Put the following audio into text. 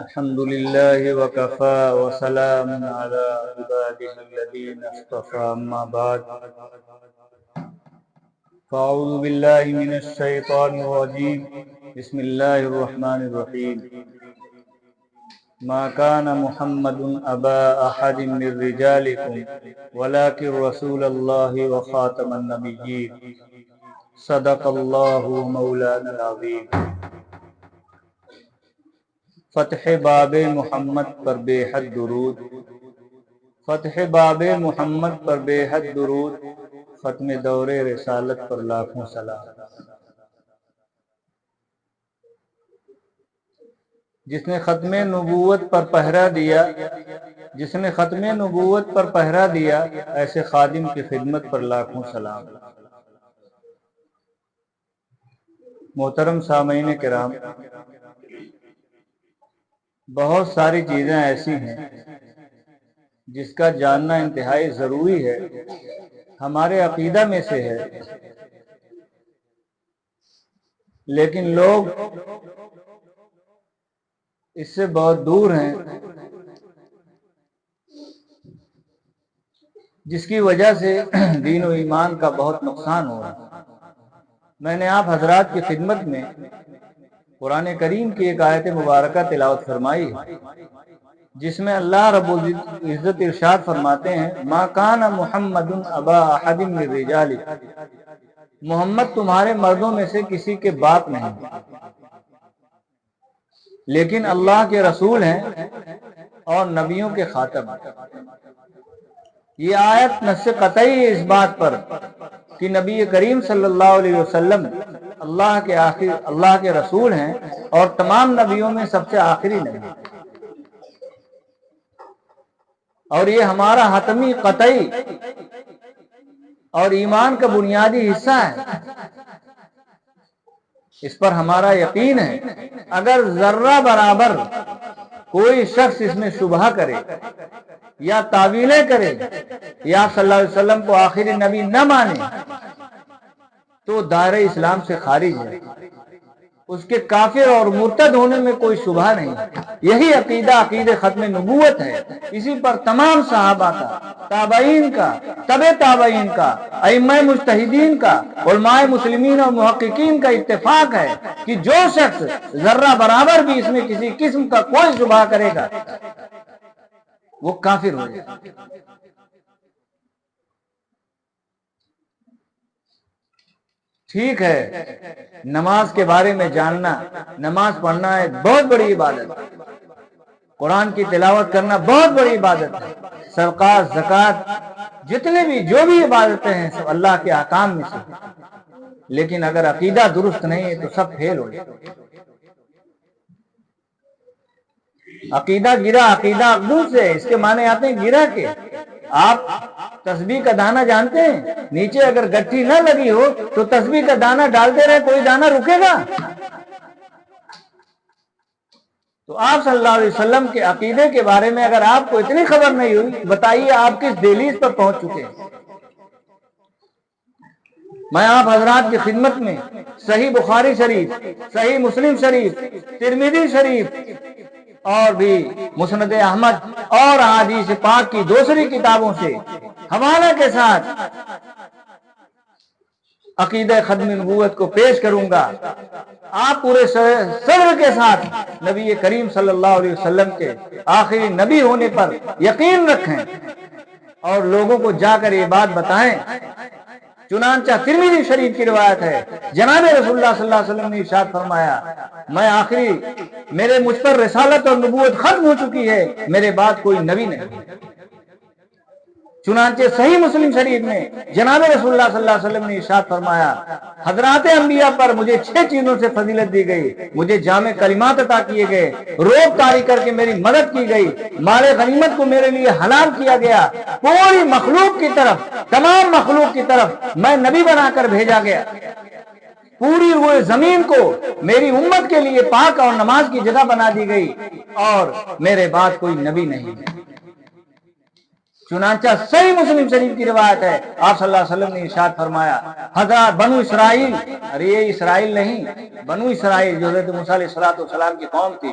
الحمد لله وكفى وسلام على عباده الذين اصطفى أما بعد فأعوذ بالله من الشيطان الرجيم بسم الله الرحمن الرحيم ما كان محمد أبا أحد من رجالكم ولكن رسول الله وخاتم النبيين صدق الله مولانا العظيم۔ فتح باب محمد پر بے حد درود، فتح باب محمد پر بے حد درود، ختم دور رسالت پر لاکھوں سلام۔ جس نے ختم نبوت پر پہرا دیا، جس نے ختم نبوت پر پہرا دیا، ایسے خادم کی خدمت پر لاکھوں سلام۔ محترم سامعین کرام، بہت ساری چیزیں ایسی ہیں جس کا جاننا انتہائی ضروری ہے، ہمارے عقیدہ میں سے ہے، لیکن لوگ اس سے بہت دور ہیں، جس کی وجہ سے دین و ایمان کا بہت نقصان ہو رہا ہے۔ میں نے آپ حضرات کی خدمت میں قرآن کریم کی ایک آیت مبارکہ تلاوت فرمائی، جس میں اللہ رب العزت ارشاد فرماتے ہیں، ما کان محمد ابا احد من رجالکم، محمد تمہارے مردوں میں سے کسی کے باپ نہیں، لیکن اللہ کے رسول ہیں اور نبیوں کے خاتم ہیں۔ یہ آیت نص قطعی اس بات پر کہ نبی کریم صلی اللہ علیہ وسلم اللہ کے رسول ہیں اور تمام نبیوں میں سب سے آخری نبی، اور یہ ہمارا حتمی قطعی اور ایمان کا بنیادی حصہ ہے، اس پر ہمارا یقین ہے۔ اگر ذرہ برابر کوئی شخص اس میں شبہ کرے یا تعویلیں کرے یا صلی اللہ علیہ وسلم کو آخری نبی نہ مانے تو دائرہ اسلام سے خارج ہے، اس کے کافر اور مرتد ہونے میں کوئی شبہ نہیں۔ یہی عقیدہ ختم نبوت ہے، اسی پر تمام صحابہ کا، تابعین کا، تبع تابعین کا، ائمہ مجتہدین کا، علماء مسلمین اور محققین کا اتفاق ہے کہ جو شخص ذرہ برابر بھی اس میں کسی قسم کا کوئی شبہ کرے گا وہ کافر ہو جائے گا۔ ٹھیک ہے، نماز کے بارے میں جاننا، نماز پڑھنا ایک بہت بڑی عبادت ہے، قرآن کی تلاوت کرنا بہت بڑی عبادت ہے، صدقات، زکوٰۃ، جتنے بھی جو بھی عبادتیں ہیں سب اللہ کے احکام میں سے، لیکن اگر عقیدہ درست نہیں ہے تو سب فیل ہو جائے۔ عقیدہ گرا، عقیدہ اقدوس سے، اس کے معنی آتے ہیں گرا کے۔ آپ تسبیح کا دانہ جانتے ہیں، نیچے اگر گٹھی نہ لگی ہو تو تسبیح کا دانہ ڈالتے رہے، کوئی دانہ رکے گا؟ تو آپ صلی اللہ علیہ وسلم کے عقیدے کے بارے میں اگر آپ کو اتنی خبر نہیں ہوئی، بتائیے آپ کس دہلیز پر پہنچ چکے ہیں۔ میں آپ حضرات کی خدمت میں صحیح بخاری شریف، صحیح مسلم شریف، ترمذی شریف اور بھی مسند احمد اور احادیث پاک کی دوسری کتابوں سے حوالہ کے ساتھ عقیدہ ختم نبوت کو پیش کروں گا۔ آپ پورے صبر کے ساتھ نبی کریم صلی اللہ علیہ وسلم کے آخری نبی ہونے پر یقین رکھیں اور لوگوں کو جا کر یہ بات بتائیں۔ چنانچہ ترمذی شریف کی روایت ہے، جناب رسول اللہ صلی اللہ علیہ وسلم نے ارشاد فرمایا، میرے مجھ پر رسالت اور نبوت ختم ہو چکی ہے، میرے بعد کوئی نبی نہیں۔ چنانچہ صحیح مسلم شریف میں جناب رسول اللہ صلی اللہ علیہ وسلم نے ارشاد فرمایا، حضرات انبیاء پر مجھے 6 چیزوں سے فضیلت دی گئی، مجھے جامع کلمات عطا کیے گئے، روب طاری کر کے میری مدد کی گئی، مال غنیمت کو میرے لیے حلال کیا گیا، پوری مخلوق کی طرف، تمام مخلوق کی طرف میں نبی بنا کر بھیجا گیا، پوری وہ زمین کو میری امت کے لیے پاک اور نماز کی جگہ بنا دی گئی، اور میرے بعد کوئی نبی نہیں ہے۔ چنانچہ صحیح مسلم شریف کی روایت ہے، آپ صلی اللہ علیہ وسلم نے ارشاد فرمایا، حضرات بنو اسرائیل، ارے یہ اسرائیل نہیں، بنو اسرائیل جو حضرت موسیٰ علیہ السلام کی قوم تھی،